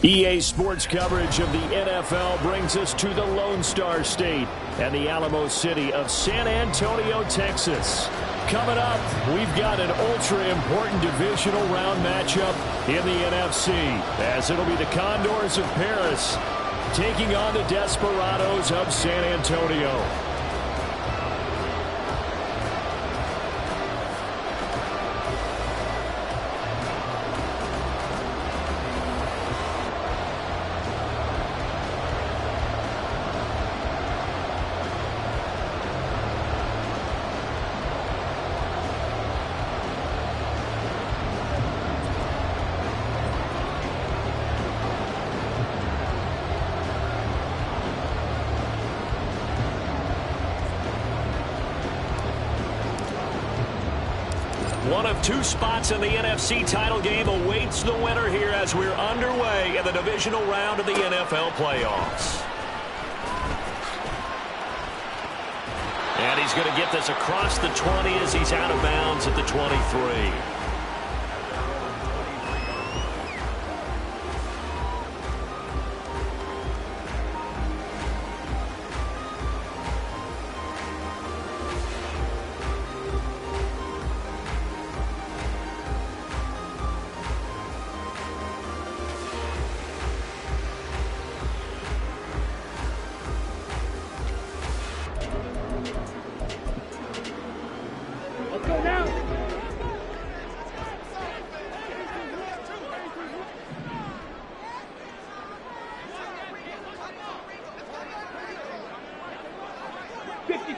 EA Sports coverage of the NFL brings us to the Lone Star State and the Alamo City of San Antonio, Texas. Coming up, we've got an ultra-important divisional round matchup in the NFC, as it'll be the Condors of Paris taking on the Desperados of San Antonio. One of two spots in the NFC title game awaits the winner here as we're underway in the divisional round of the NFL playoffs. And he's going to get this across the 20 as he's out of bounds at the 23.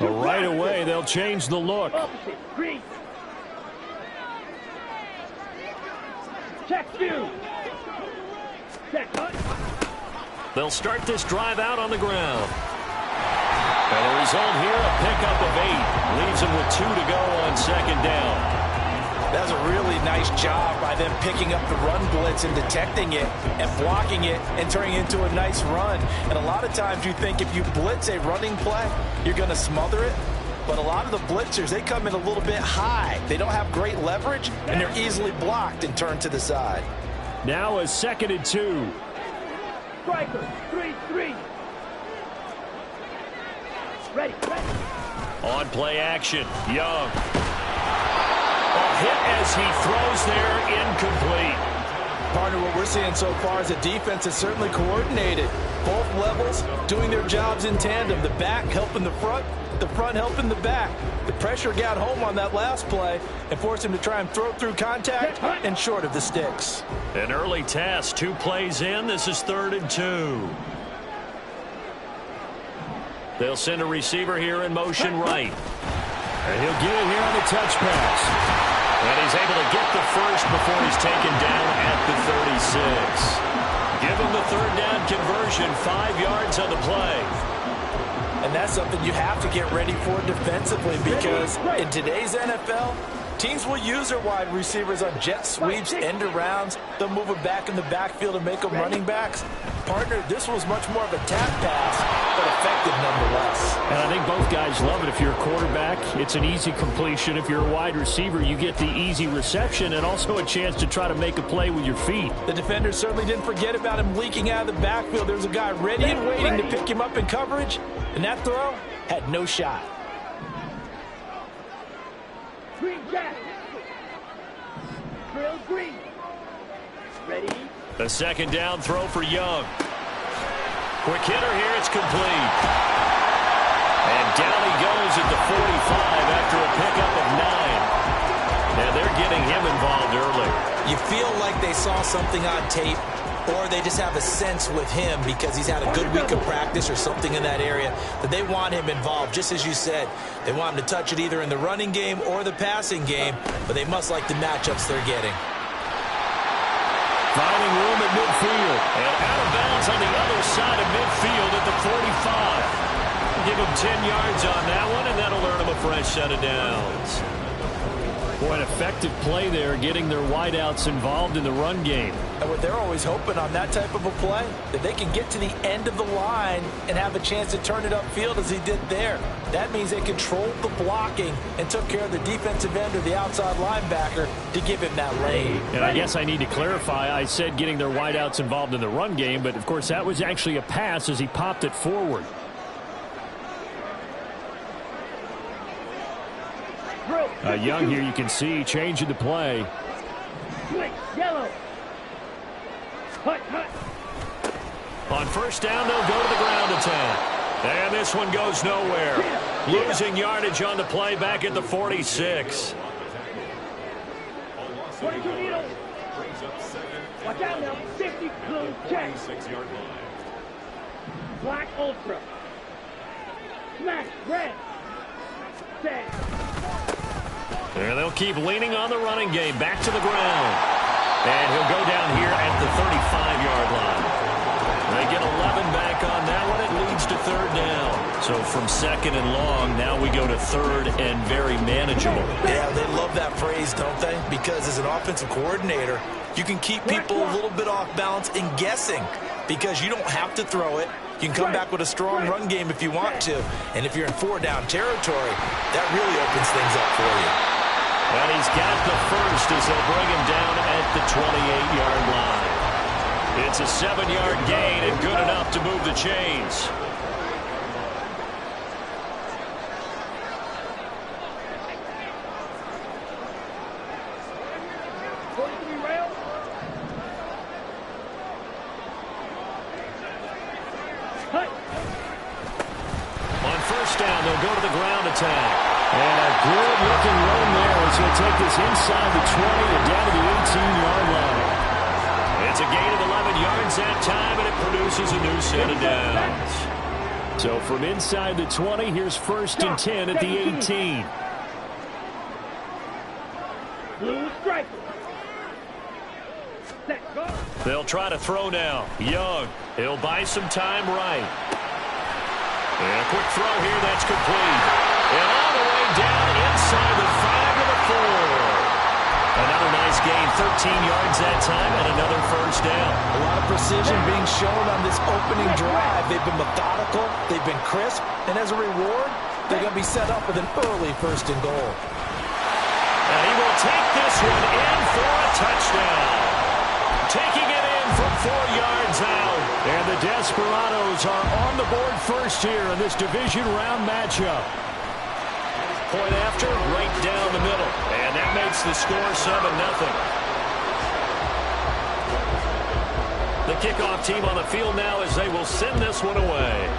Right away, they'll change the look. They'll start this drive out on the ground. And the result here, a pickup of 8. Leaves them with 2 to go on second down. That's a really nice job by them picking up the run blitz and detecting it and blocking it and turning it into a nice run. And a lot of times you think if you blitz a running play, you're going to smother it. But a lot of the blitzers, they come in a little bit high. They don't have great leverage, and they're easily blocked and turned to the side. Now a 2nd and 2. Striker, 3-3. Ready. On play action, Young. A hit as he throws there, incomplete. Partner, what we're seeing so far is the defense is certainly coordinated. Both levels doing their jobs in tandem. The back helping the front helping the back. The pressure got home on that last play and forced him to try and throw through contact and short of the sticks. An early test, 2 plays in. This is 3rd and 2. They'll send a receiver here in motion right. And he'll get it here on the touch pass. And he's able to get the first before he's taken down at the 36. Give him the 3rd down conversion, 5 yards on the play. And that's something you have to get ready for defensively, because in today's NFL, teams will use their wide receivers on jet sweeps, end arounds. They'll move them back in the backfield and make them running backs. Partner, this was much more of a tap pass, but effective nonetheless. And I think both guys love it. If you're a quarterback, it's an easy completion. If you're a wide receiver, you get the easy reception and also a chance to try to make a play with your feet. The defenders certainly didn't forget about him leaking out of the backfield. There's a guy ready and waiting to pick him up in coverage, and that throw had no shot. Green jack. Drill green. Ready. A 2nd down throw for Young. Quick hitter here, it's complete. And down he goes at the 45 after a pickup of 9. And they're getting him involved early. You feel like they saw something on tape, or they just have a sense with him because he's had a good week of practice or something in that area that they want him involved. Just as you said, they want him to touch it either in the running game or the passing game, but they must like the matchups they're getting. Finding room at midfield. And out of bounds on the other side of midfield at the 45. Give him 10 yards on that one, and that'll earn him a fresh set of downs. Boy, an effective play there, getting their wideouts involved in the run game. And what they're always hoping on that type of a play, that they can get to the end of the line and have a chance to turn it upfield as he did there. That means they controlled the blocking and took care of the defensive end or the outside linebacker to give him that lane. And I guess I need to clarify, I said getting their wideouts involved in the run game, but of course that was actually a pass as he popped it forward. Young here, you can see, changing the play. Switch, yellow. Hut, hut. On first down, they'll go to the ground attack. And this one goes nowhere. Losing yardage on the play back at the 46. 22 needles. Watch out now. 50 blue check. Black ultra. Smash red. Set. There they'll keep leaning on the running game. Back to the ground. And he'll go down here at the 35-yard line. They get 11 back on that one. It leads to third down. So from second and long, now we go to third and very manageable. Yeah, they love that phrase, don't they? Because as an offensive coordinator, you can keep people a little bit off balance and guessing because you don't have to throw it. You can come back with a strong run game if you want to. And if you're in four-down territory, that really opens things up for you. And he's got the first as they'll bring him down at the 28-yard line. It's a 7-yard gain and good enough to move the chains. On first down, they'll go to the ground attack. And a good-looking run there as he'll take this inside the 20 and down to the 18-yard line. It's a gain of 11 yards that time, and it produces a new set of downs. So from inside the 20, here's first and 10 at the 18. Blue striker. Set, go. They'll try to throw now. Young, he'll buy some time right. And a quick throw here, that's complete. And all the way down inside the 5 to the 4. Another nice gain, 13 yards that time, and another first down. A lot of precision being shown on this opening drive. They've been methodical, they've been crisp, and as a reward, they're going to be set up with an early first and goal. And he will take this one in for a touchdown. Taking it in from 4 yards out. And the Desperados are on the board first here in this division round matchup. Point after, right down the middle. And that makes the score 7-0. The kickoff team on the field now as they will send this one away.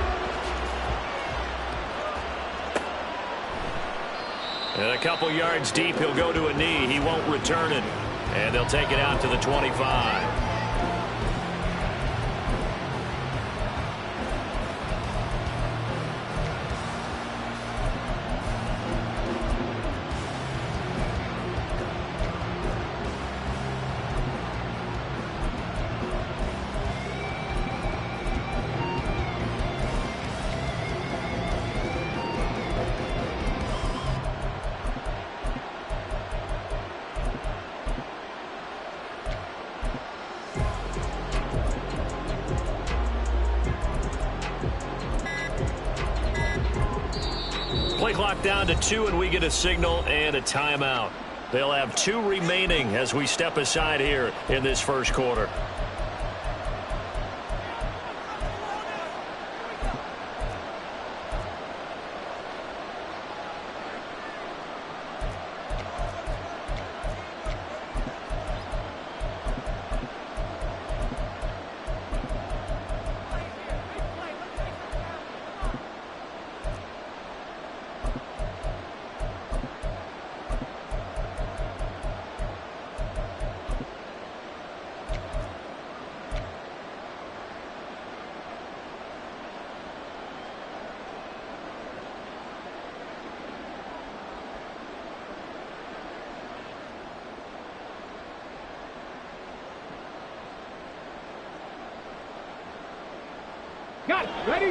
And a couple yards deep, he'll go to a knee. He won't return it. And they'll take it out to the 25. Play clock down to 2, and we get a signal and a timeout. They'll have 2 remaining as we step aside here in this first quarter. Got it. Ready?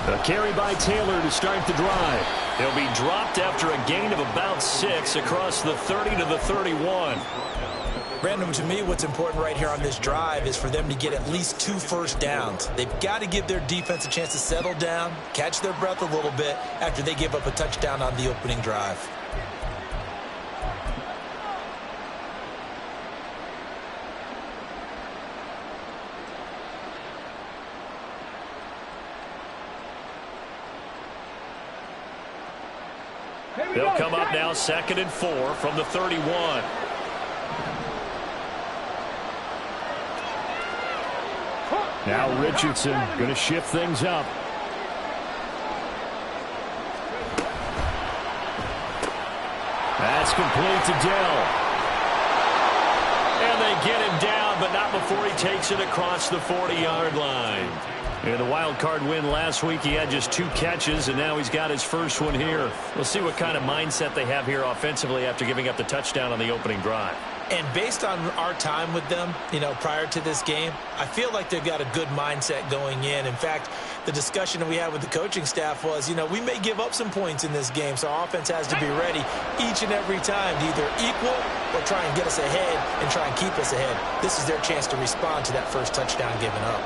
Ready? A carry by Taylor to start the drive. He'll be dropped after a gain of about 6 across the 30 to the 31. Brandon, to me, what's important right here on this drive is for them to get at least 2 first downs. They've got to give their defense a chance to settle down, catch their breath a little bit after they give up a touchdown on the opening drive. They'll come up now 2nd and 4 from the 31. Now Richardson going to shift things up. That's complete to Dell. And they get him down, but not before he takes it across the 40-yard line. In the wild card win last week, he had just 2 catches, and now he's got his first one here. We'll see what kind of mindset they have here offensively after giving up the touchdown on the opening drive. And based on our time with them, prior to this game, I feel like they've got a good mindset going in. In fact, the discussion that we had with the coaching staff was, we may give up some points in this game, so our offense has to be ready each and every time to either equal or try and get us ahead and try and keep us ahead. This is their chance to respond to that first touchdown given up.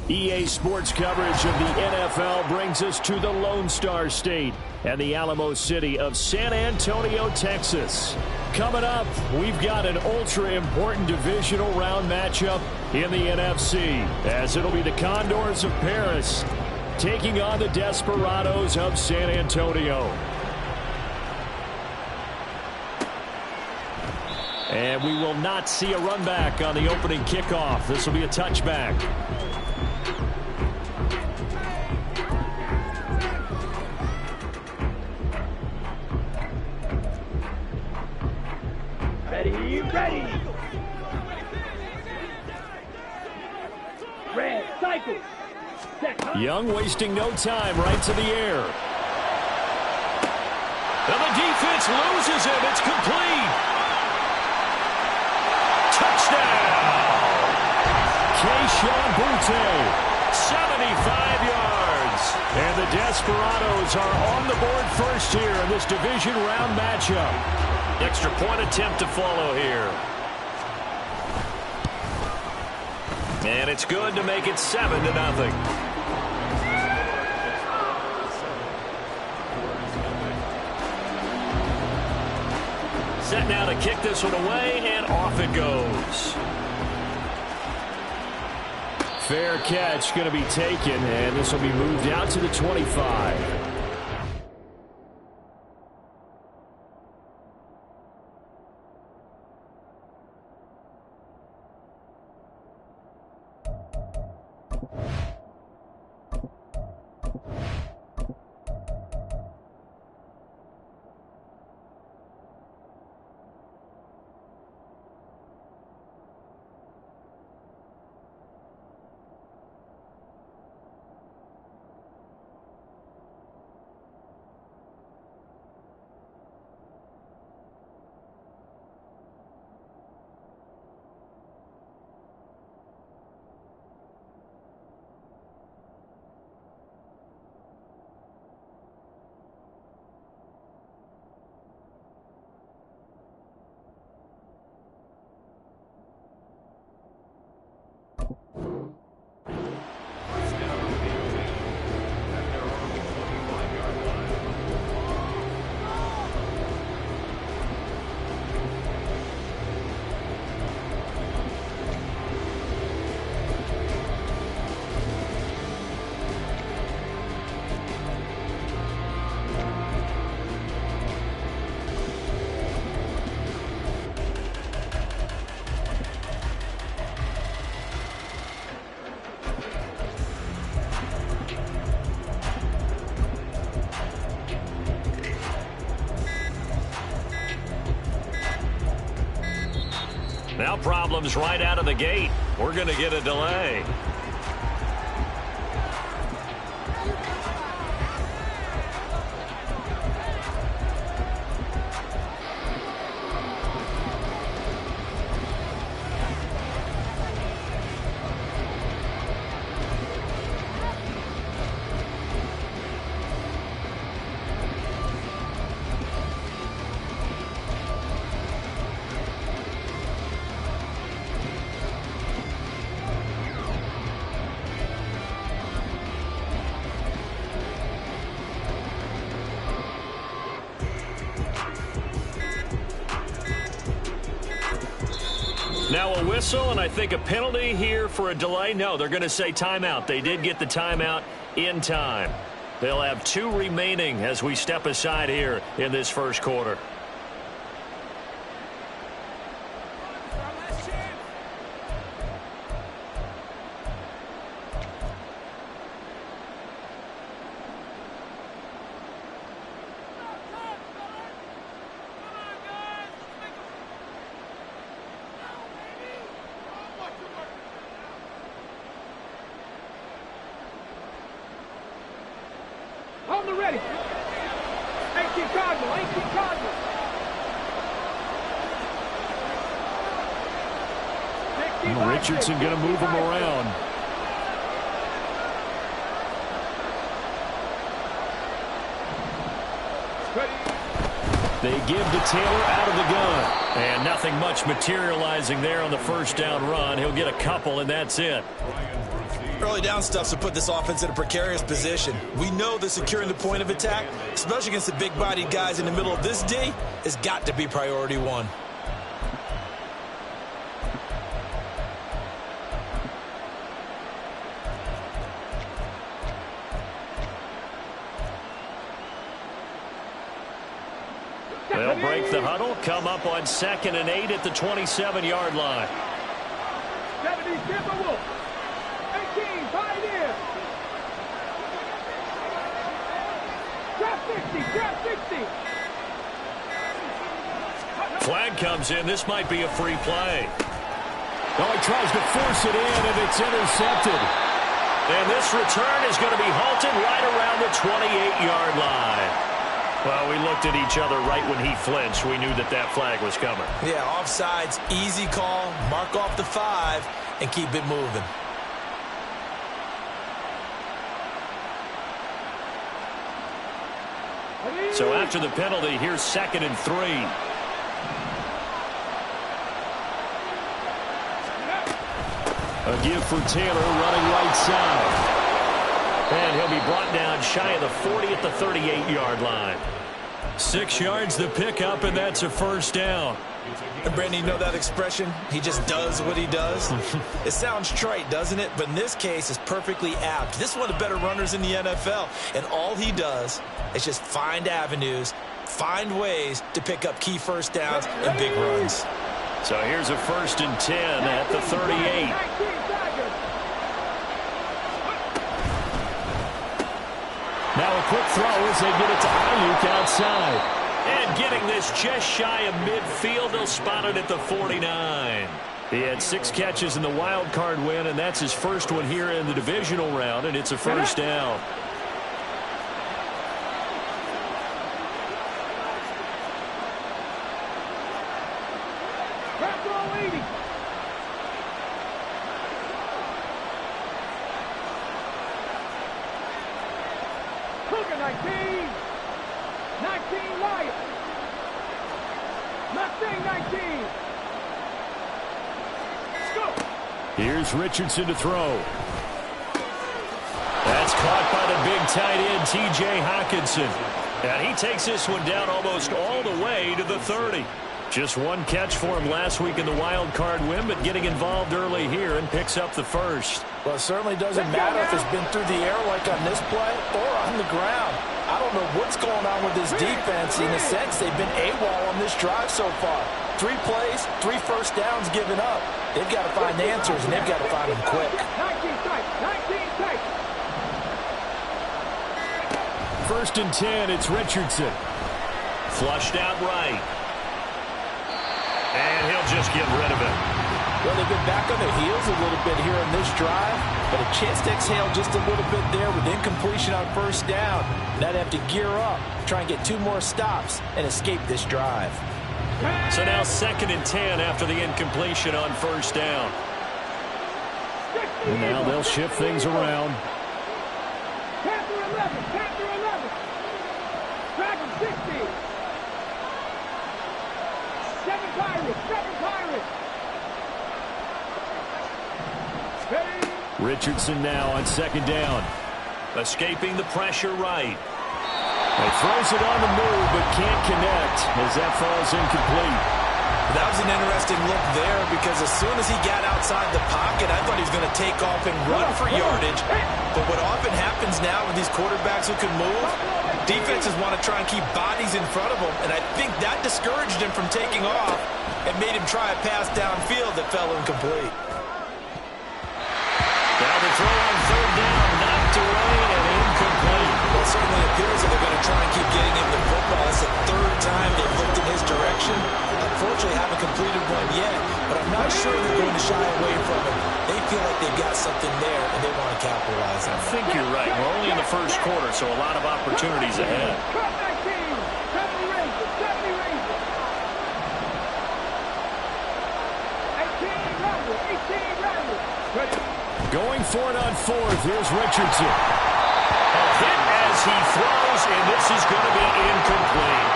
EA Sports coverage of the NFL brings us to the Lone Star State and the Alamo City of San Antonio, Texas. Coming up, we've got an ultra-important divisional round matchup in the NFC, as it'll be the Condors of Paris taking on the Desperados of San Antonio. And we will not see a run back on the opening kickoff. This will be a touchback. Ready. Red, cycle. Young wasting no time, right to the air. And the defense loses him. It's complete. Touchdown. Keyshawn Boutte. 75 yards. And the Desperados are on the board first here in this division round matchup. Extra point attempt to follow here. And it's good to make it 7-0. Set now to kick this one away, and off it goes. Fair catch going to be taken, and this will be moved out to the 25. Now problems right out of the gate. We're going to get a delay. Now a whistle, and I think a penalty here for a delay. No, they're going to say timeout. They did get the timeout in time. They'll have 2 remaining as we step aside here in this first quarter. On the ready. 18 Cardinal, 18 Cardinal. 65, Richardson going to move him around. They give to Taylor out of the gun. And nothing much materializing there on the first down run. He'll get a couple, and that's it. Early down stuff's to put this offense in a precarious position. We know that securing the point of attack, especially against the big-bodied guys in the middle of this D, has got to be priority one. They'll break the huddle, come up on 2nd and 8 at the 27-yard line. 70 Timberwolves. 18 Pioneer. Drop 60, drop 60. Flag comes in. This might be a free play. Oh, he tries to force it in, and it's intercepted. And this return is going to be halted right around the 28-yard line. Well, we looked at each other right when he flinched. We knew that that flag was coming. Yeah, offsides, easy call, mark off the 5, and keep it moving. So after the penalty, here's 2nd and 3. A give for Taylor running right side. And he'll be brought down shy of the 40 at the 38-yard line. 6 yards the pickup, and that's a first down. And Brandon, you know that expression? He just does what he does. It sounds trite, doesn't it? But in this case, it's perfectly apt. This is one of the better runners in the NFL. And all he does is just find avenues, find ways to pick up key first downs and big runs. So here's a 1st and 10 at the 38. Now a quick throw as they get it to Ayuk outside. And getting this just shy of midfield, they'll spot it at the 49. He had 6 catches in the wild card win, and that's his first one here in the divisional round, and it's a first down. Cougar 19. 19 Lions. Mustang 19. Go. Here's Richardson to throw. That's caught by the big tight end, T.J. Hockenson. And he takes this one down almost all the way to the 30. Just one catch for him last week in the wild card win, but getting involved early here and picks up the first. Well, it certainly doesn't matter if it's been through the air like on this play or on the ground. I don't know what's going on with this defense. In a sense, they've been AWOL on this drive so far. 3 plays, 3 first downs given up. They've got to find answers, and they've got to find them quick. 19 tight. 19 tight. 1st and 10, it's Richardson. Flushed out right. And he'll just get rid of it. Well, they've been back on their heels a little bit here in this drive, but a chance to exhale just a little bit there with incompletion on first down. Now they have to gear up, try and get 2 more stops, and escape this drive. So now 2nd and 10 after the incompletion on first down. And now they'll shift things around. Panther 11. Panther 11. Dragon 60. 7 Pirates. 7 Pirates. Ready. Richardson now on 2nd down. Escaping the pressure right. He throws it on the move, but can't connect as that falls incomplete. That was an interesting look there because as soon as he got outside the pocket, I thought he was going to take off and run for yardage. But what often happens now with these quarterbacks who can move, defenses want to try and keep bodies in front of them, and I think that discouraged him from taking off and made him try a pass downfield that fell incomplete. Now the throw on 3rd down, knocked away and incomplete. Well, it certainly appears that they're going to try and keep getting him the football. That's the 3rd time they've looked in his direction. Unfortunately, haven't completed one yet, but I'm not sure they're going to shy away from it. They feel like they've got something there, and they want to capitalize on it. I think you're right. We're only in the first quarter, so a lot of opportunities ahead. Cut 19. 70 Rangers. 70 Rangers. 18 Rangers. 18 Rangers. Ready. Going for it on 4th. Here's Richardson. A hit as he throws, and this is going to be incomplete.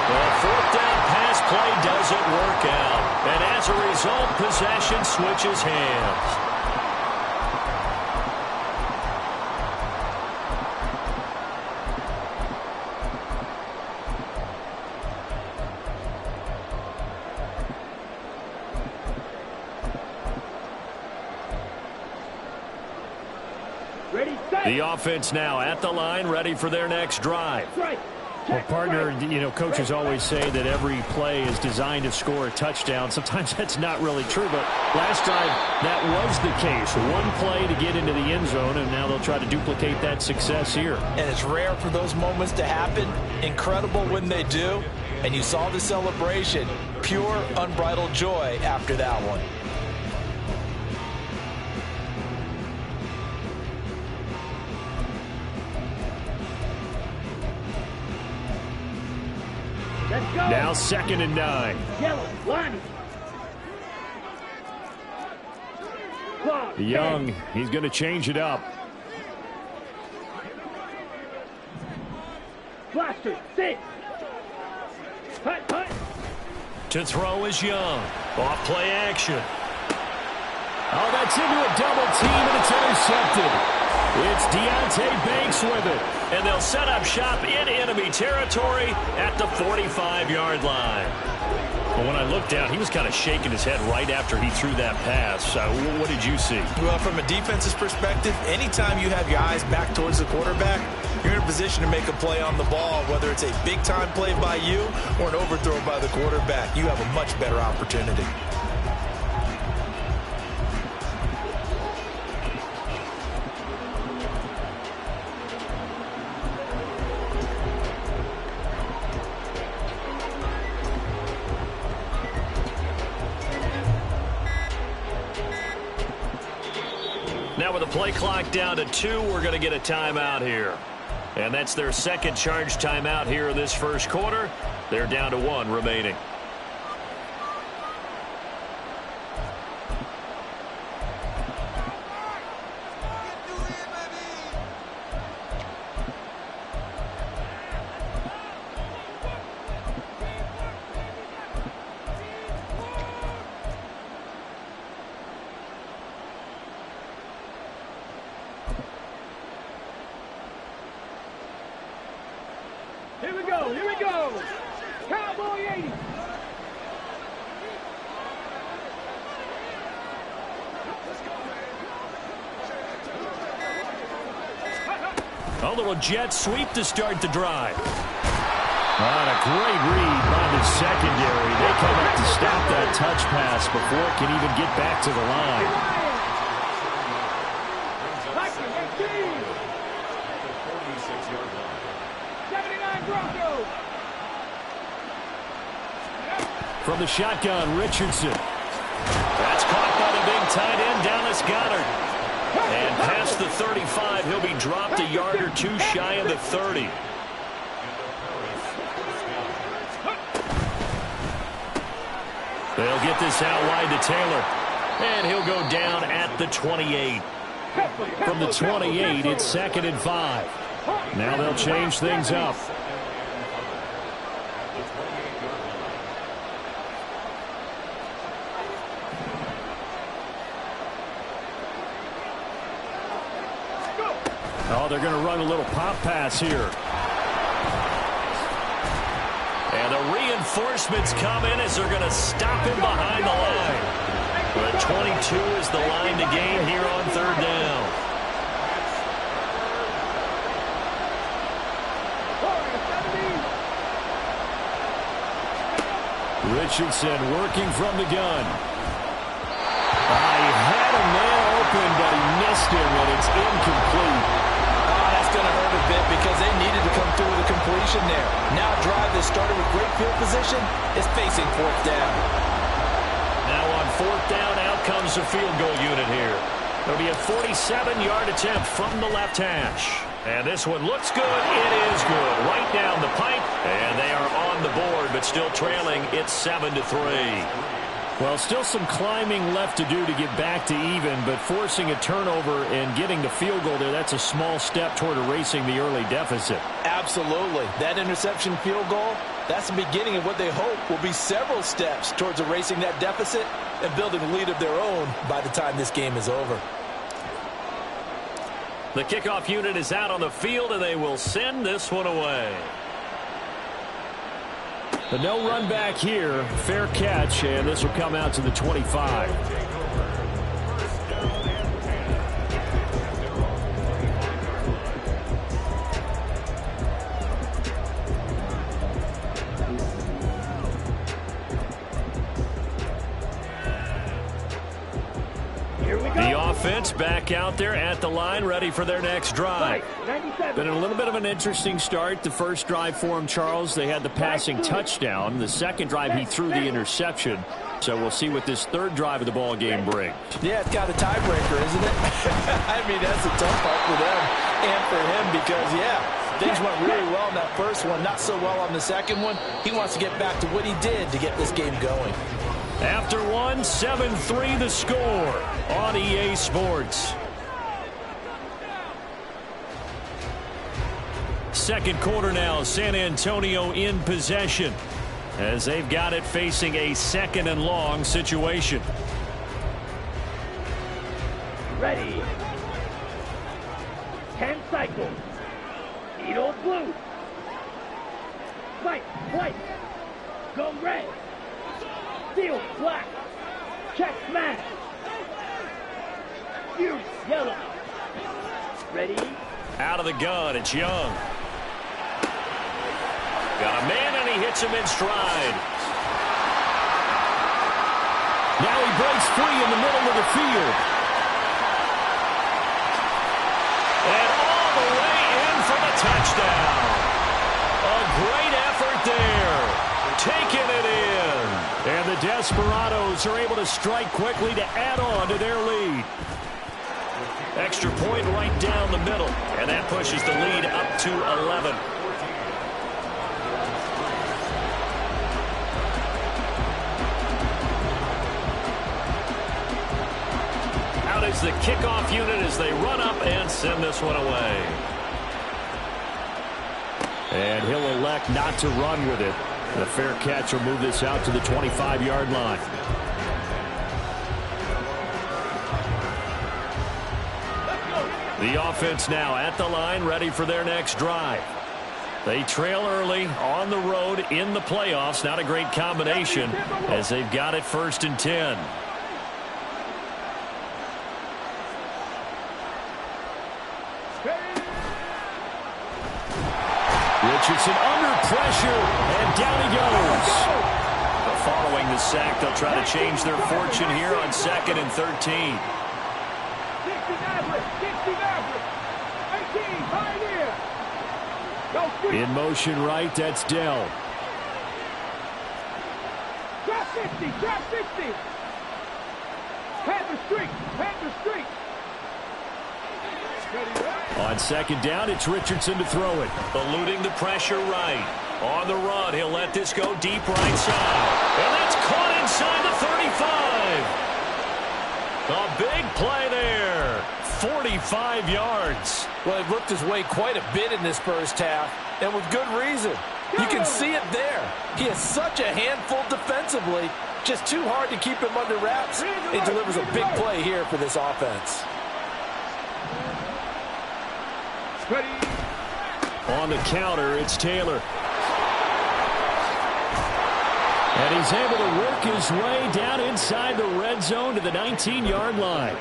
Well, 4th down pass play doesn't work out. And as a result, possession switches hands. Ready, set. The offense now at the line, ready for their next drive. Right. Well, partner, you know, coaches always say that every play is designed to score a touchdown. Sometimes that's not really true, but last time that was the case. One play to get into the end zone, and now they'll try to duplicate that success here. And it's rare for those moments to happen. Incredible when they do. And you saw the celebration. Pure, unbridled joy after that one. Let's go. Now 2nd and 9. Yellow. Line. Young, he's going to change it up. Blaster. 6. Hut. To throw is Young. Off play action. Oh, that's into a double team, and it's intercepted. It's Deonte Banks with it. And they'll set up shop in enemy territory at the 45-yard line. Well, when I looked down, he was kind of shaking his head right after he threw that pass. What did you see? Well, from a defense's perspective, anytime you have your eyes back towards the quarterback, you're in a position to make a play on the ball, whether it's a big-time play by you or an overthrow by the quarterback. You have a much better opportunity. Now with the play clock down to 2, we're going to get a timeout here. And that's their second charge timeout here in this first quarter. They're down to 1 remaining. Here we go, here we go. Cowboy 80. A little jet sweep to start the drive. And a great read by the secondary. They come up to stop that touch pass before it can even get back to the line. From the shotgun, Richardson. That's caught by the big tight end, Dallas Goedert. And past the 35, he'll be dropped a yard or 2 shy of the 30. They'll get this out wide to Taylor. And he'll go down at the 28. From the 28, it's 2nd and 5. Now they'll change things up. Oh, they're going to run a little pop pass here. And the reinforcements come in as they're going to stop him behind the line. But 22 is the line to gain here on 3rd down. Richardson working from the gun. He had a man open, but he missed him, and it's incomplete. That's going to hurt a bit because they needed to come through with a completion there. Now a drive that started with great field position is facing 4th down. Now on 4th down, out comes the field goal unit here. It'll be a 47-yard attempt from the left hash. And this one looks good. It is good. Right down the pipe. And they are on the board, but still trailing. It's 7-3. Well, still some climbing left to do to get back to even, but forcing a turnover and getting the field goal there, that's a small step toward erasing the early deficit. Absolutely. That interception field goal, that's the beginning of what they hope will be several steps towards erasing that deficit and building a lead of their own by the time this game is over. The kickoff unit is out on the field, and they will send this one away. The no run back here, fair catch, and this will come out to the 25. The offense back out there at the line, ready for their next drive. Been a little bit of an interesting start. The first drive for him, Charles, they had the passing touchdown. The second drive, he threw the interception. So we'll see what this third drive of the ball game brings. Yeah, it's got a tiebreaker, isn't it? I mean, that's the tough part for them and for him because, yeah, things went really well in that first one, not so well on the second one. He wants to get back to what he did to get this game going. After one, 7-3 the score on EA Sports. Second quarter now, San Antonio in possession as they've got it facing a 2nd and long situation. Ready. 10 cycles. Needle blue. White, white. Go red. Steel black. Check smash. Fuse yellow. Ready. Out of the gun, it's Young. Got a man, and he hits him in stride. Now he breaks free in the middle of the field. And all the way in for the touchdown. A great effort there. Taking it in. And the Desperados are able to strike quickly to add on to their lead. Extra point right down the middle. And that pushes the lead up to 11. Out is the kickoff unit as they run up and send this one away. And he'll elect not to run with it. The fair catch will move this out to the 25-yard line. The offense now at the line, ready for their next drive. They trail early on the road in the playoffs. Not a great combination as they've got it 1st and 10. Richardson under pressure, and down he goes. Following the sack, they'll try to change their fortune here on 2nd and 13. In motion right, that's Dell. Drop 50, drop 50. Panther streak, Panther streak. On 2nd down, it's Richardson to throw it. Eluding the pressure right. On the run, he'll let this go deep right side. And that's caught inside the 35. A big play there. 45 yards. Well, he worked his way quite a bit in this first half, and with good reason. You can see it there. He is such a handful defensively. Just too hard to keep him under wraps. He delivers a big play here for this offense. On the counter, it's Taylor. And he's able to work his way down inside the red zone to the 19-yard line.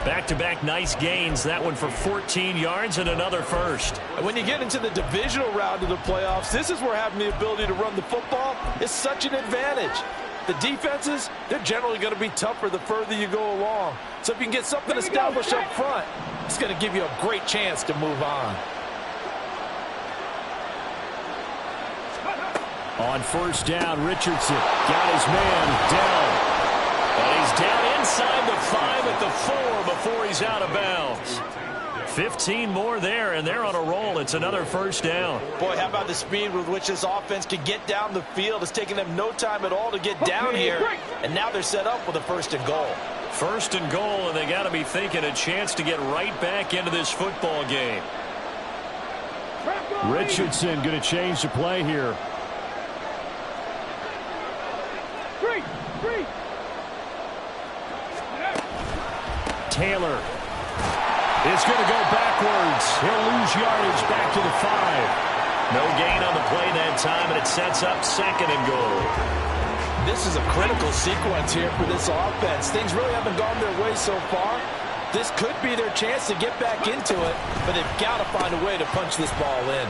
Back-to-back nice gains. That one for 14 yards and another first. And when you get into the divisional round of the playoffs, this is where having the ability to run the football is such an advantage. The defenses, they're generally going to be tougher the further you go along. So if you can get something established up front, it's going to give you a great chance to move on. On 1st down, Richardson got his man, Dell. And he's down inside the 5 at the 4 before he's out of bounds. 15 more there, and they're on a roll. It's another 1st down. Boy, how about the speed with which this offense can get down the field? It's taken them no time at all to get down here, and now they're set up with a 1st and goal. 1st and goal, and they got to be thinking a chance to get right back into this football game. Richardson going to change the play here. Taylor is going to go backwards. He'll lose yardage back to the 5. No gain on the play that time, and it sets up 2nd and goal. This is a critical sequence here for this offense. Things really haven't gone their way so far. This could be their chance to get back into it, but they've got to find a way to punch this ball in.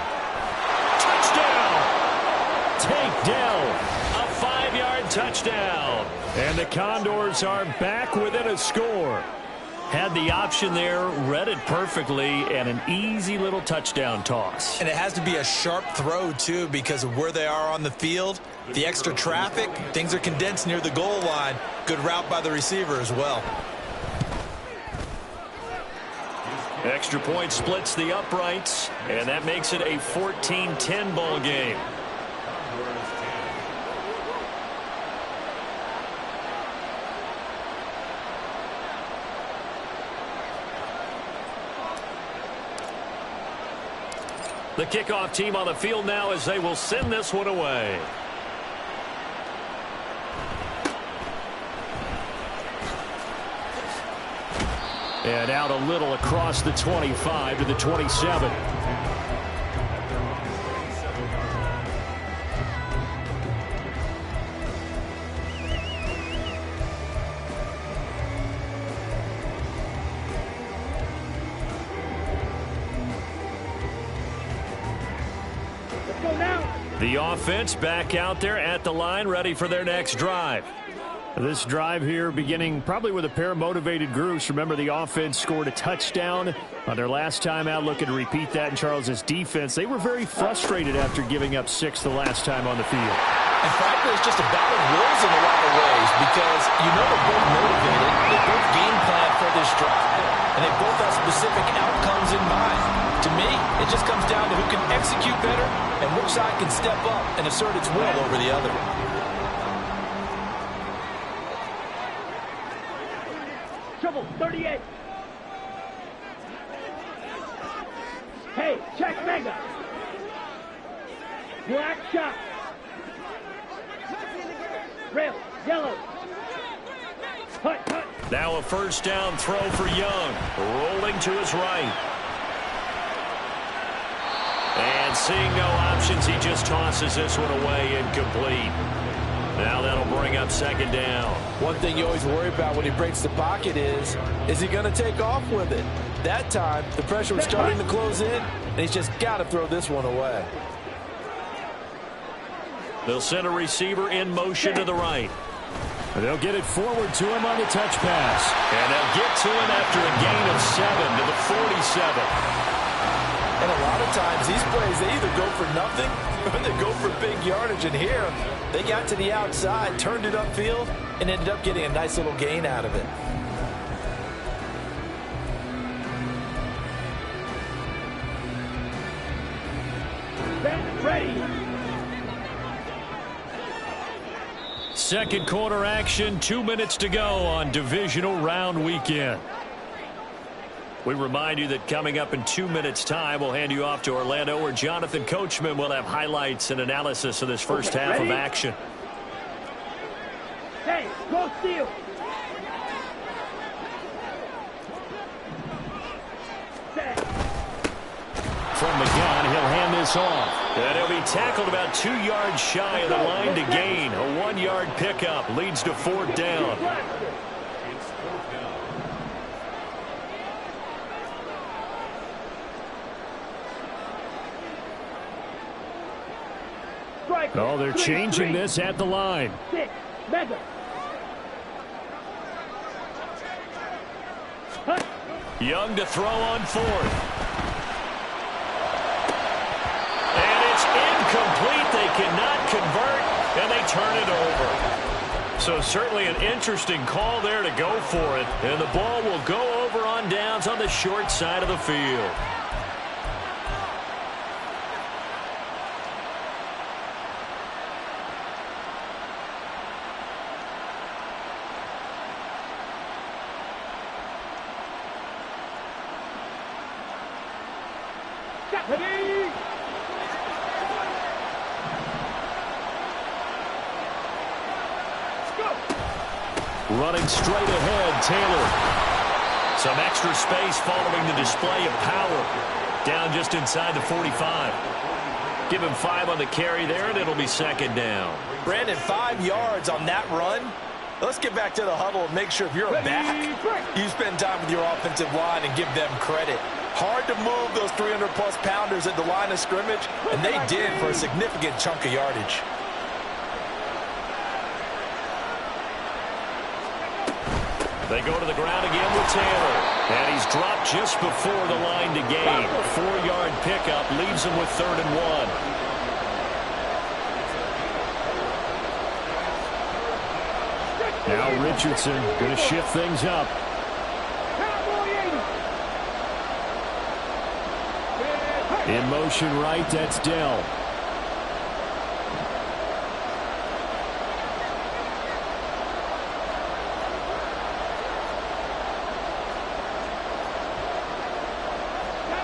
Touchdown! Tank Dell. A 5-yard touchdown. And the Condors are back within a score. Had the option there, read it perfectly, and an easy little touchdown toss. And it has to be a sharp throw, too, because of where they are on the field. The extra traffic, things are condensed near the goal line. Good route by the receiver as well. Extra point splits the uprights, and that makes it a 14-10 ball game. The kickoff team on the field now as they will send this one away. And out a little across the 25 to the 27. The offense back out there at the line, ready for their next drive. This drive here beginning probably with a pair of motivated groups. Remember, the offense scored a touchdown on their last time out, looking to repeat that in Charles's defense. They were very frustrated after giving up 6 the last time on the field. And frankly, it's just a battle of wills in a lot of ways because you know they're both motivated. They both game plan for this drive, and they both have specific outcomes in mind. To me, it just comes down to who can execute better and which side can step up and assert its will over the other. Trouble, 38. Hey, check mega. Black shot. Rail, yellow. Hut. Now a first down throw for Young. Rolling to his right. And seeing no options, he just tosses this one away incomplete. Now that'll bring up second down. One thing you always worry about when he breaks the pocket is he going to take off with it? That time, the pressure was starting to close in, and he's just got to throw this one away. They'll send a receiver in motion to the right. They'll get it forward to him on the touch pass. And they'll get to him after a gain of 7 to the 47. And a lot of times, these plays, they either go for nothing or they go for big yardage. And here, they got to the outside, turned it upfield, and ended up getting a nice little gain out of it. Ready. Second quarter action, 2 minutes to go on divisional round weekend. We remind you that coming up in 2 minutes' time, we'll hand you off to Orlando, where Jonathan Coachman will have highlights and analysis of this first half of action. Hey, go steal. From the gun, he'll hand this off. And he'll be tackled about 2 yards shy of the line to gain. A 1-yard pickup leads to fourth down. Oh, they're changing this at the line. 6, mega. Young to throw on fourth. And it's incomplete. They cannot convert, and they turn it over. So certainly an interesting call there to go for it. And the ball will go over on downs on the short side of the field. Running straight ahead, Taylor. Some extra space following the display of power. Down just inside the 45. Give him 5 on the carry there, and it'll be second down. Brandon, 5 yards on that run. Let's get back to the huddle and make sure if you're a back, you spend time with your offensive line and give them credit. Hard to move those 300-plus pounders at the line of scrimmage, and they did for a significant chunk of yardage. They go to the ground again with Taylor. And he's dropped just before the line to gain. 4-yard pickup leaves him with 3rd and 1. Now Richardson going to shift things up. In motion right, that's Dell.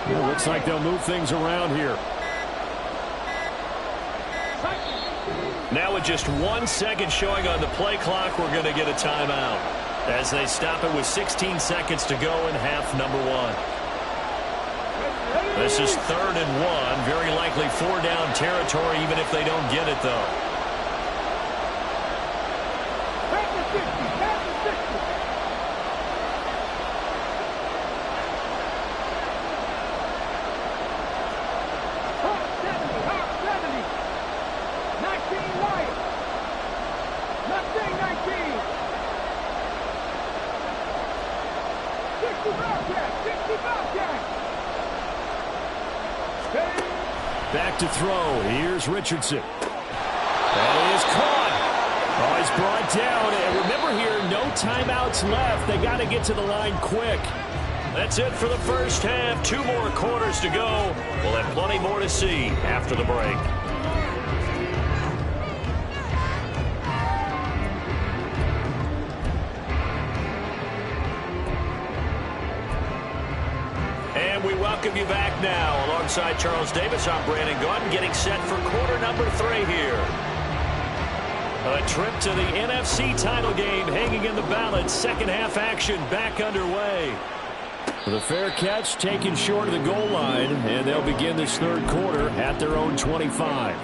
It looks like they'll move things around here. Now with just 1 second showing on the play clock, we're going to get a timeout. as they stop it with 16 seconds to go in half number one. This is 3rd and 1. Very likely 4-down territory, even if they don't get it, though. Back to throw. Here's Richardson. That is caught. Oh, he's brought down. And remember here, no timeouts left. They got to get to the line quick. That's it for the first half. 2 more quarters to go. We'll have plenty more to see after the break. And we welcome you back now. Alongside Charles Davis, I'm Brandon Gaudin, getting set for quarter number 3 here. A trip to the NFC title game hanging in the balance. Second half action back underway. The fair catch taken short of the goal line, and they'll begin this third quarter at their own 25.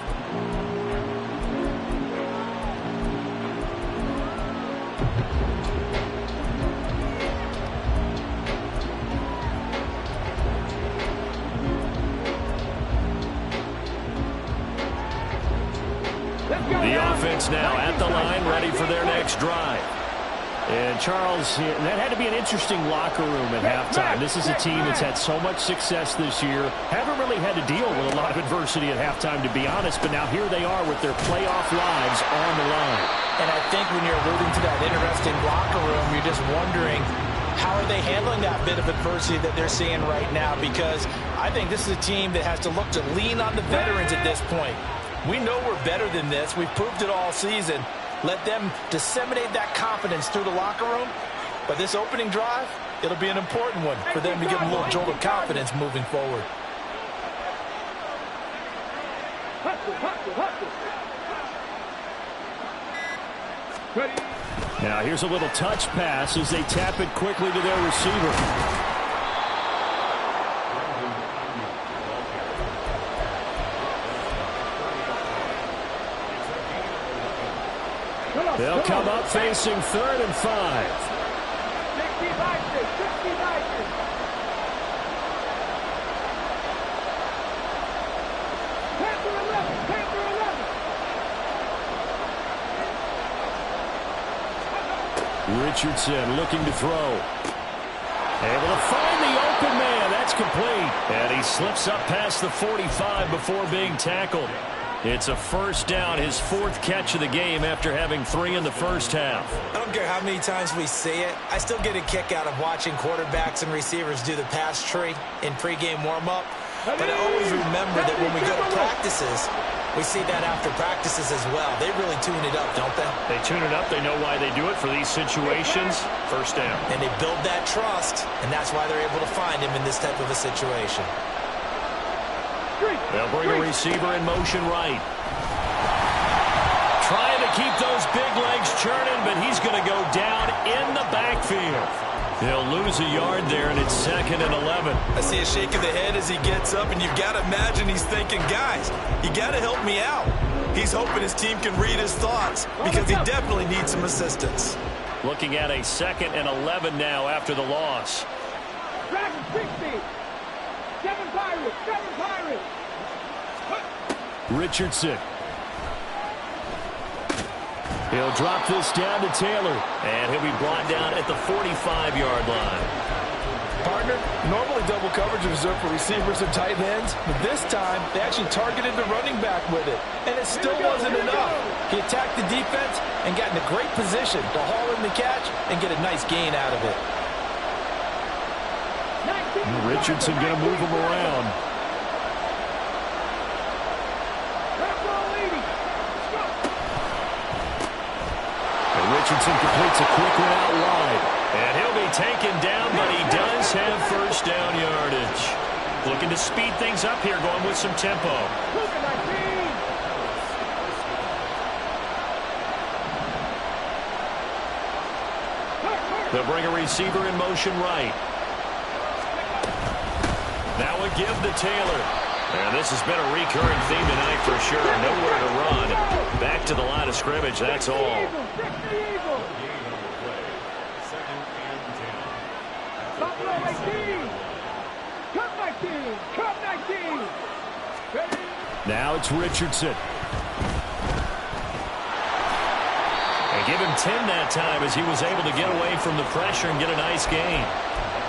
The offense now at the line, ready for their next drive. And Charles, that had to be an interesting locker room at halftime. This is a team that's had so much success this year. Haven't really had to deal with a lot of adversity at halftime, to be honest. But now here they are with their playoff lives on the line. And I think when you're alluding to that interesting locker room, you're just wondering, how are they handling that bit of adversity that they're seeing right now? Because I think this is a team that has to look to lean on the veterans at this point. We know we're better than this. We've proved it all season. Let them disseminate that confidence through the locker room. But this opening drive, it'll be an important one for them to give them a little jolt of confidence moving forward. Now here's a little touch pass as they tap it quickly to their receiver. They'll come up facing 3rd and 5. Richardson looking to throw. Able to find the open man. That's complete. And he slips up past the 45 before being tackled. It's a first down, his 4th catch of the game after having 3 in the first half. I don't care how many times we say it. I still get a kick out of watching quarterbacks and receivers do the pass tree in pregame warm-up. But I always remember that when we go to practices, we see that after practices as well. They really tune it up, don't they? They tune it up. They know why they do it for these situations. First down. And they build that trust, and that's why they're able to find him in this type of a situation. They'll bring a receiver in motion right. Trying to keep those big legs churning, but he's going to go down in the backfield. They'll lose a yard there, and it's 2nd and 11. I see a shake of the head as he gets up, and you've got to imagine he's thinking, guys, you got to help me out. He's hoping his team can read his thoughts because he definitely needs some assistance. Looking at a 2nd and 11 now after the loss. Dragon 60. 7 Pirates. 7 Pirates. Richardson. He'll drop this down to Taylor. And he'll be brought down at the 45-yard line. Partner, normally double coverage is reserved for receivers and tight ends, but this time they actually targeted the running back with it, and it still wasn't enough. He attacked the defense and got in a great position to haul in the catch and get a nice gain out of it. Richardson going to move him around. And Richardson completes a quick one out wide. And he'll be taken down, but he does have first down yardage. Looking to speed things up here, going with some tempo. They'll bring a receiver in motion right. Now a give to Taylor. And this has been a recurring theme tonight for sure. Nowhere to run. Back to the line of scrimmage, that's all. Now it's Richardson. And give him 10 that time as he was able to get away from the pressure and get a nice gain.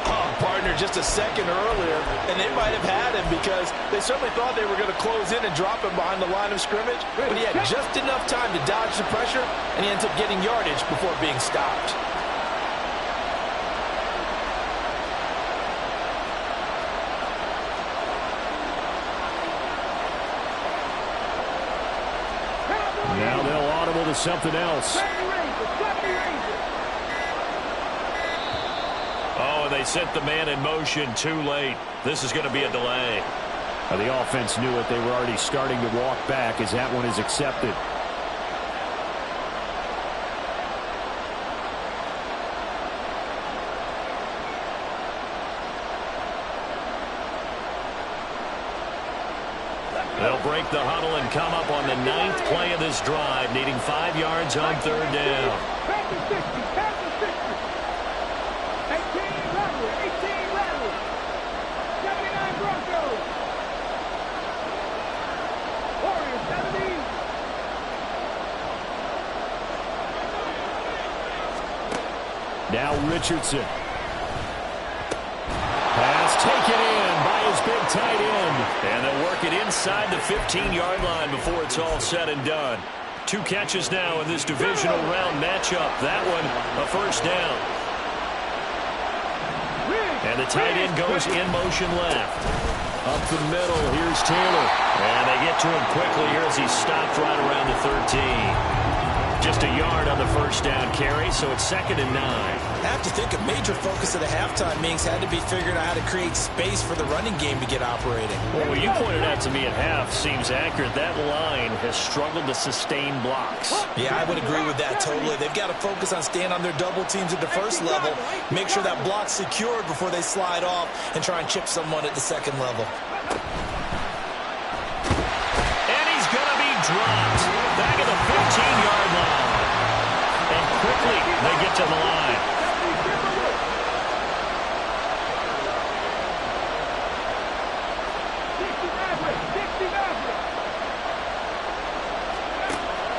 Oh, partner, just a second earlier, and they might have had him because they certainly thought they were going to close in and drop him behind the line of scrimmage, but he had just enough time to dodge the pressure, and he ends up getting yardage before being stopped. Now they'll audible to something else. Oh, and they sent the man in motion too late. This is going to be a delay. The offense knew it. They were already starting to walk back as that one is accepted. They'll break the huddle and come up on the 9th play of this drive, needing 5 yards on 3rd down. Now Richardson. Pass taken in by his big tight end. And they'll work it inside the 15-yard line before it's all said and done. 2 catches now in this divisional round matchup. That one, a first down. And the tight end goes in motion left. Up the middle, here's Taylor. And they get to him quickly here as he stopped right around the 13. Just a yard on the first down carry, so it's 2nd and 9. I have to think a major focus of the halftime meetings had to be figuring out how to create space for the running game to get operating. Well, what you pointed out to me at half seems accurate. That line has struggled to sustain blocks. Yeah, I would agree with that totally. They've got to focus on staying on their double teams at the first level, make sure that block's secured before they slide off and try and chip someone at the second level. And he's going to be dropped back at the 15-yard line. And quickly they get to the line.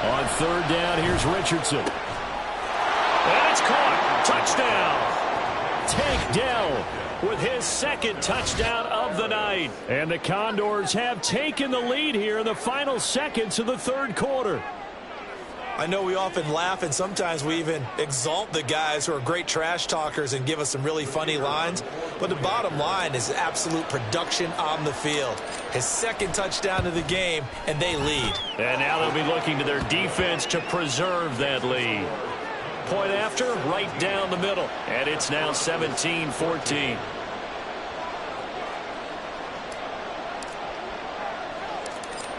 On 3rd down, here's Richardson. And it's caught. Touchdown. Tank Dell with his 2nd touchdown of the night. And the Condors have taken the lead here in the final seconds of the 3rd quarter. I know we often laugh and sometimes we even exalt the guys who are great trash talkers and give us some really funny lines. But the bottom line is absolute production on the field. His 2nd touchdown of the game, and they lead. And now they'll be looking to their defense to preserve that lead. Point after, right down the middle. And it's now 17-14.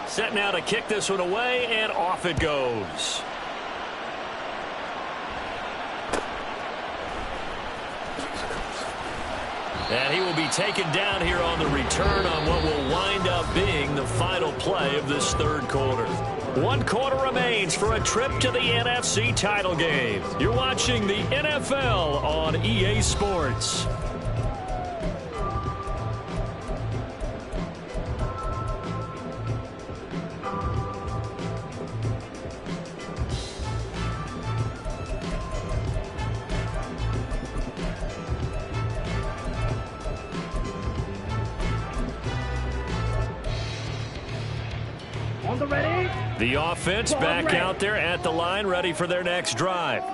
Set now to kick this one away, and off it goes. And he will be taken down here on the return on what will wind up being the final play of this 3rd quarter. 1 quarter remains for a trip to the NFC title game. You're watching the NFL on EA Sports. The offense back out there at the line, ready for their next drive.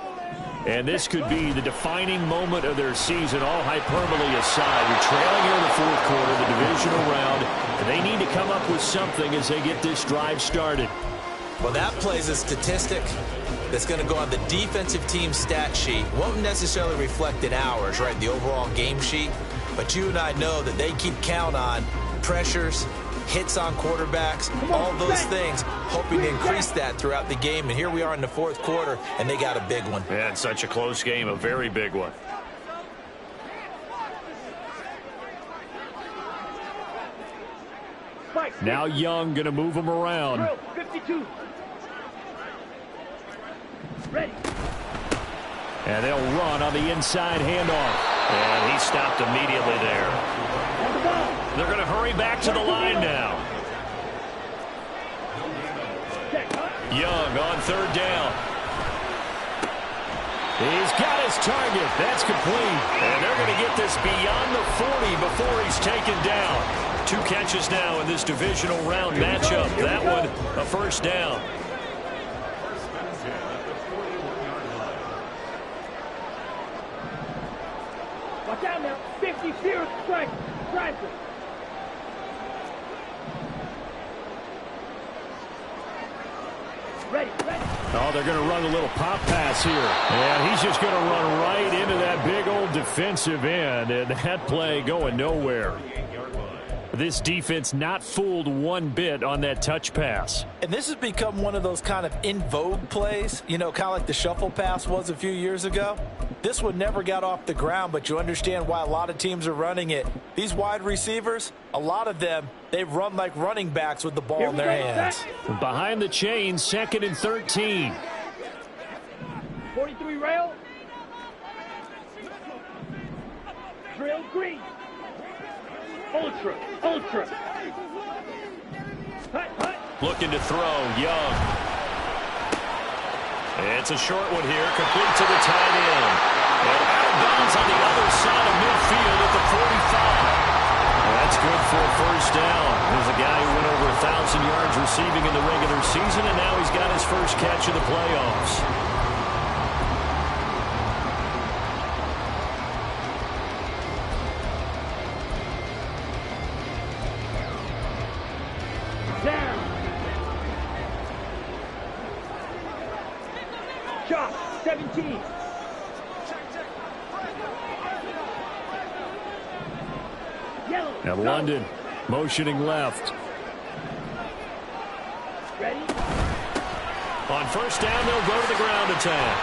And this could be the defining moment of their season, all hyperbole aside. You're trailing here in the 4th quarter, the divisional round, and they need to come up with something as they get this drive started. Well, that plays a statistic that's going to go on the defensive team stat sheet. Won't necessarily reflect in ours, right, the overall game sheet. But you and I know that they keep count on pressures, hits on quarterbacks, all those things, hoping to increase that throughout the game. And here we are in the fourth quarter, and they got a big one. Yeah, it's such a close game, a very big one. Now Young going to move him around. 52. Ready. And they'll run on the inside handoff. And he stopped immediately there. They're going to hurry back to the line now. Young on third down. He's got his target. That's complete. And they're going to get this beyond the 40 before he's taken down. 2 catches now in this divisional round matchup. That one, a first down. Watch out now. 50 zero strike. Strike. Ready. Oh, they're going to run a little pop pass here. And he's just going to run right into that big old defensive end. And that play going nowhere. This defense not fooled one bit on that touch pass. And this has become one of those kind of in vogue plays, you know, kind of like the shuffle pass was a few years ago. This one never got off the ground, but you understand why a lot of teams are running it. These wide receivers, a lot of them, they run like running backs with the ball in their hands. Behind the chain, 2nd and 13. 43 rail. Drill green. Ultra. Hut. Looking to throw, Young. It's a short one here, complete to the tight end. And out of bounds on the other side of midfield at the 45. That's good for a first down. There's a guy who went over 1,000 yards receiving in the regular season, and now he's got his first catch of the playoffs. Down. Chop. 17. Yellow. Now London motioning left. Ready. On first down, they'll go to the ground attack.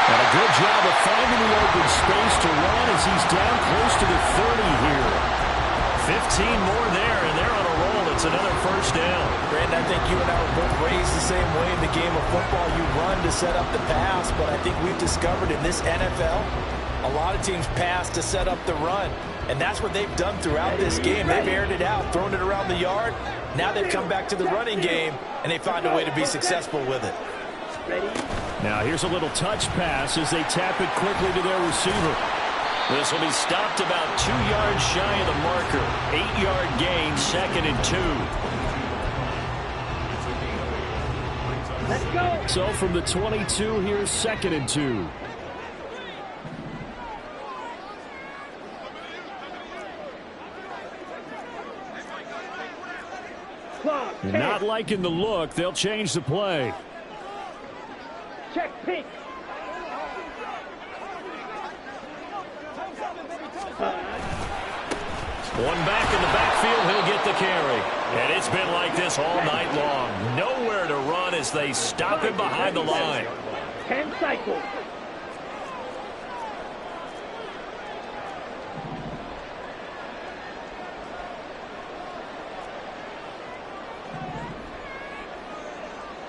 And a good job of finding the open space to run as he's down close to the 30 here. 15 more there, and they're on a roll. It's another first down. Brandon, I think you and I were both raised the same way in the game of football. You run to set up the pass, but I think we've discovered in this NFL, a lot of teams pass to set up the run. And that's what they've done throughout this game. They've aired it out, thrown it around the yard. Now they've come back to the running game, and they find a way to be successful with it. Now here's a little touch pass as they tap it quickly to their receiver. This will be stopped about 2 yards shy of the marker. 8-yard gain, 2nd and 2. Let's go. So from the 22, here's 2nd and 2. Not liking the look. They'll change the play. Check pink. One back in the backfield, he'll get the carry. And it's been like this all night long. Nowhere to run as they stop him behind the line. 10 cycles.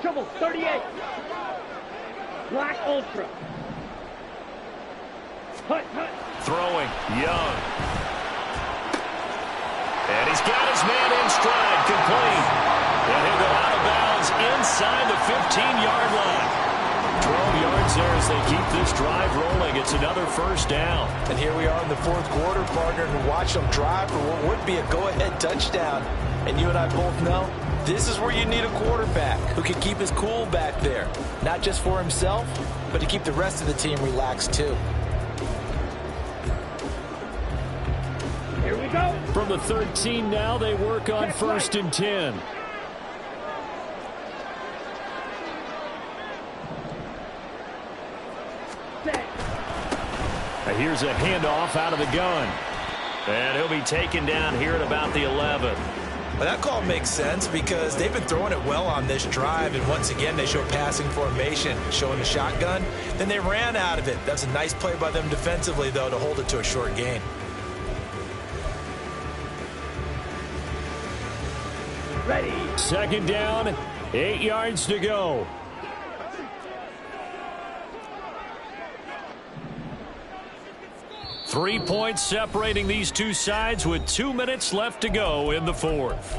Trouble, 38. Black Ultra. Hut. Throwing, Young. And he's got his man in stride, complete. And he'll go out of bounds inside the 15-yard line. 12 yards there as they keep this drive rolling. It's another first down. And here we are in the fourth quarter, partner, to watch them drive for what would be a go-ahead touchdown. And you and I both know this is where you need a quarterback who can keep his cool back there. Not just for himself, but to keep the rest of the team relaxed too. Here we go. From the 13 now, they work on 1st and 10. Set. Here's a handoff out of the gun. And he'll be taken down here at about the 11. Well, that call makes sense because they've been throwing it well on this drive, and once again, they show passing formation, showing the shotgun. Then they ran out of it. That's a nice play by them defensively, though, to hold it to a short gain. Ready. Second down, 8 yards to go. Three points separating these two sides with 2 minutes left to go in the fourth.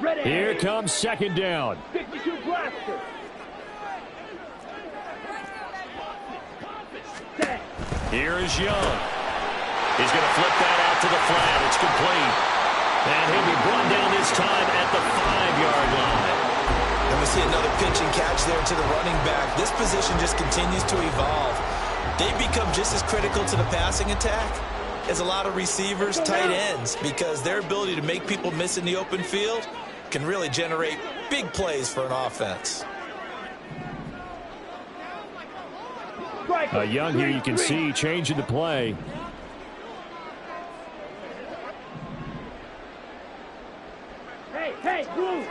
Ready. Here comes second down. 52 blaster. Here is Young. He's going to flip that out to the flat. It's complete. And he'll be brought down this time at the 5-yard line. And we see another pitch and catch there to the running back. This position just continues to evolve. They've become just as critical to the passing attack as a lot of receivers, tight ends, because their ability to make people miss in the open field can really generate big plays for an offense. Young here, you can see changing the play. Hey, move.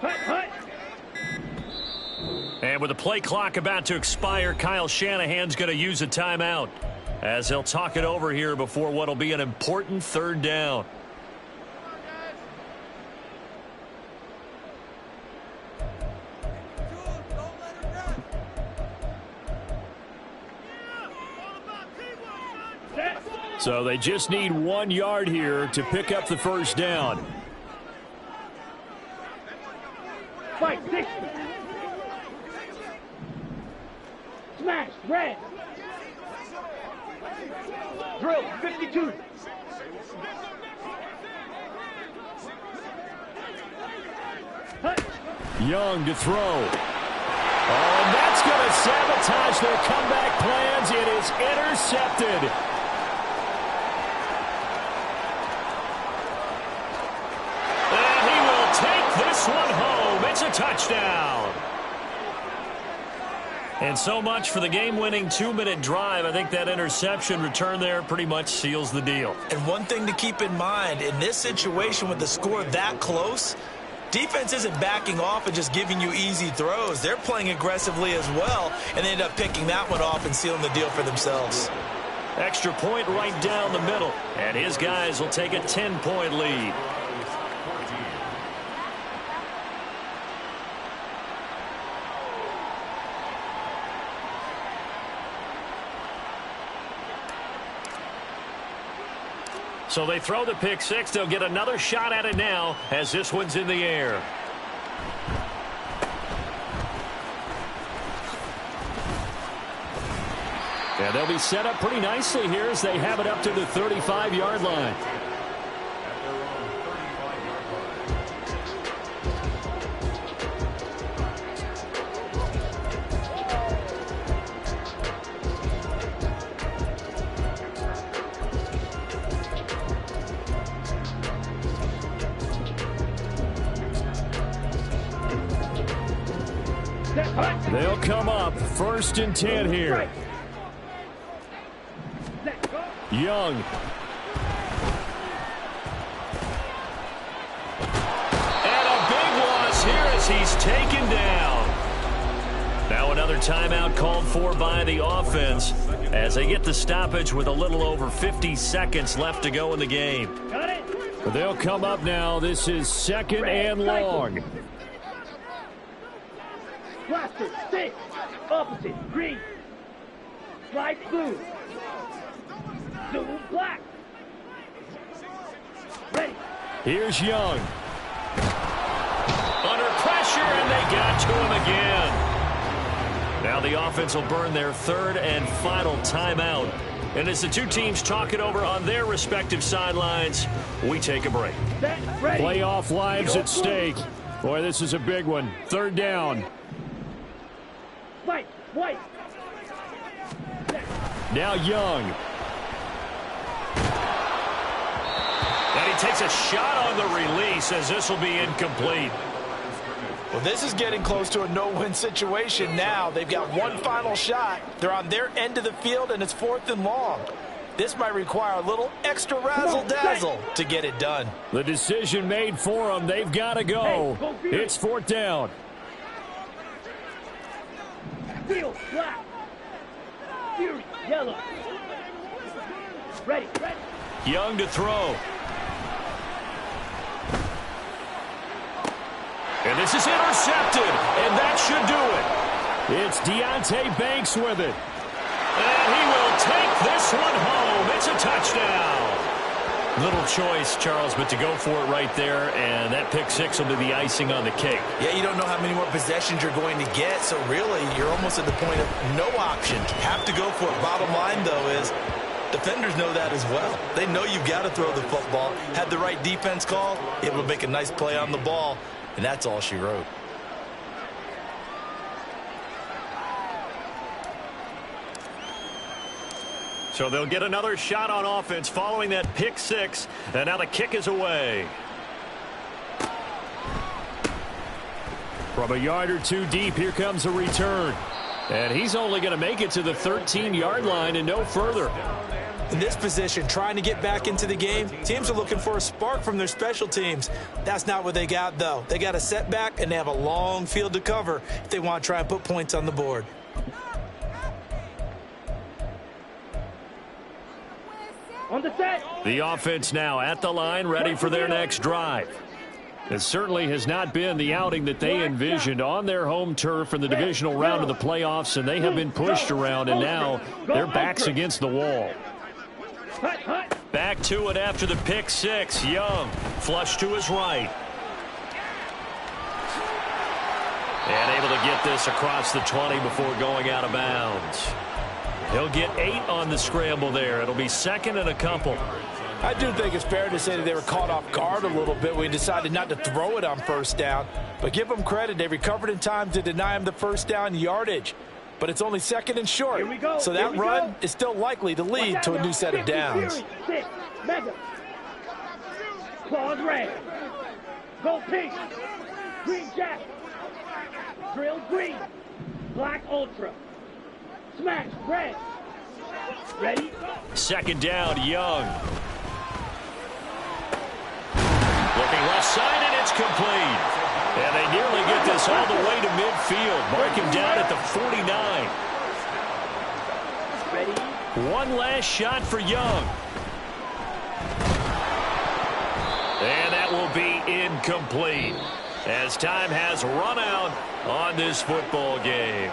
Hut. And with the play clock about to expire, Kyle Shanahan's going to use a timeout as he'll talk it over here before what will be an important third down. So they just need 1 yard here to pick up the first down. Fight 60. Smash, red. Drill, 52. Young to throw. Oh, and that's going to sabotage their comeback plans. It is intercepted. This one home. It's a touchdown. And so much for the game-winning 2-minute drive. I think that interception return there pretty much seals the deal. And one thing to keep in mind, in this situation with the score that close, defense isn't backing off and just giving you easy throws. They're playing aggressively as well, and they end up picking that one off and sealing the deal for themselves. Extra point right down the middle. And his guys will take a 10-point lead. So they throw the pick six. They'll get another shot at it now as this one's in the air. And they'll be set up pretty nicely here as they have it up to the 35-yard line. They'll come up 1st and 10 here. Young. And a big loss here as he's taken down. Now another timeout called for by the offense as they get the stoppage with a little over 50 seconds left to go in the game. They'll come up now. This is 2nd and long. Blaster, 6. Opposite, green. Slide blue. Zoom, black. Ready. Here's Young. Under pressure, and they got to him again. Now the offense will burn their 3rd and final timeout. And as the two teams talk it over on their respective sidelines, we take a break. Playoff lives at stake. Boy, this is a big one. 3rd down. White. Now Young. And he takes a shot on the release as this will be incomplete. Well, this is getting close to a no-win situation now. They've got one final shot. They're on their end of the field, and it's 4th and long. This might require a little extra razzle-dazzle to get it done. The decision made for them. They've got to go. It's 4th down. Field, black. Fury, yellow. Ready. Young to throw. And this is intercepted, and that should do it. It's Deonte Banks with it. And he will take this one home. It's a touchdown. Little choice, Charles, but to go for it right there, and that pick six will be the icing on the cake. Yeah, you don't know how many more possessions you're going to get, so really you're almost at the point of no options. Have to go for it. Bottom line, though, is defenders know that as well. They know you've got to throw the football. Had the right defense call, able to make a nice play on the ball, and that's all she wrote. So they'll get another shot on offense following that pick six, and now the kick is away. From a yard or two deep, here comes a return. And he's only going to make it to the 13-yard line and no further. In this position, trying to get back into the game, teams are looking for a spark from their special teams. That's not what they got, though. They got a setback, and they have a long field to cover if they want to try and put points on the board. On the set. The offense now at the line, ready for their next drive. It certainly has not been the outing that they envisioned on their home turf in the divisional round of the playoffs, and they have been pushed around, and now their backs against the wall. Back to it after the pick six. Young, flush to his right. And able to get this across the 20 before going out of bounds. He'll get 8 on the scramble there. It'll be second and a couple. I do think it's fair to say that they were caught off guard a little bit when he decided not to throw it on first down. But give them credit. They recovered in time to deny him the first down yardage. But it's only second and short. Here we go. So that run is still likely to lead to a new set of downs. Six, mega. Claws red. Gold pink. Green jack. Drill green. Black ultra. Smash red. Ready? Second down, Young. Looking left side, and it's complete. And they nearly get this all the way to midfield. Mark him down at the 49. Ready? One last shot for Young. And that will be incomplete as time has run out on this football game.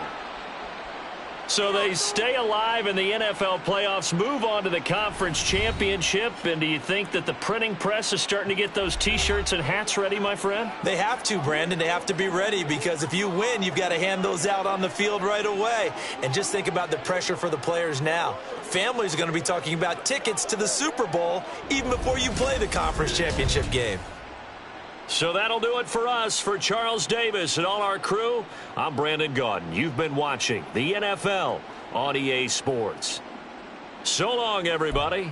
So they stay alive in the NFL playoffs, move on to the conference championship. And do you think that the printing press is starting to get those T-shirts and hats ready, my friend? They have to, Brandon. They have to be ready because if you win, you've got to hand those out on the field right away. And just think about the pressure for the players now. Families are going to be talking about tickets to the Super Bowl even before you play the conference championship game. So that'll do it for us. For Charles Davis and all our crew, I'm Brandon Gaudin. You've been watching the NFL on EA Sports. So long, everybody.